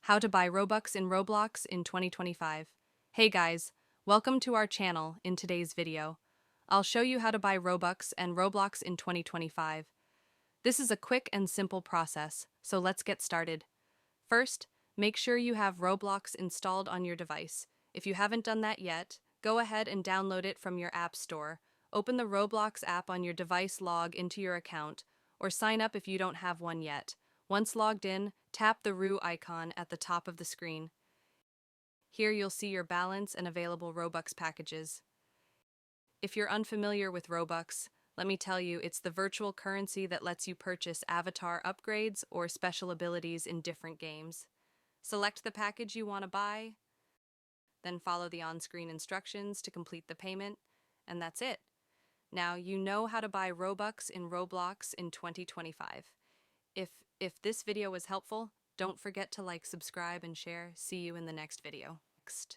How to buy Robux in Roblox in 2025. Hey guys, welcome to our channel. In today's video, I'll show you how to buy Robux and Roblox in 2025. This is a quick and simple process, so let's get started. First, make sure you have Roblox installed on your device. If you haven't done that yet, go ahead and download it from your app store. Open the Roblox app on your device, log into your account, or sign up if you don't have one yet. Once logged in, tap the Roo icon at the top of the screen. Here you'll see your balance and available Robux packages. If you're unfamiliar with Robux, let me tell you, it's the virtual currency that lets you purchase avatar upgrades or special abilities in different games. Select the package you want to buy, then follow the on-screen instructions to complete the payment, and that's it. Now you know how to buy Robux in Roblox in 2025. If this video was helpful, don't forget to like, subscribe, and share. See you in the next video. Next.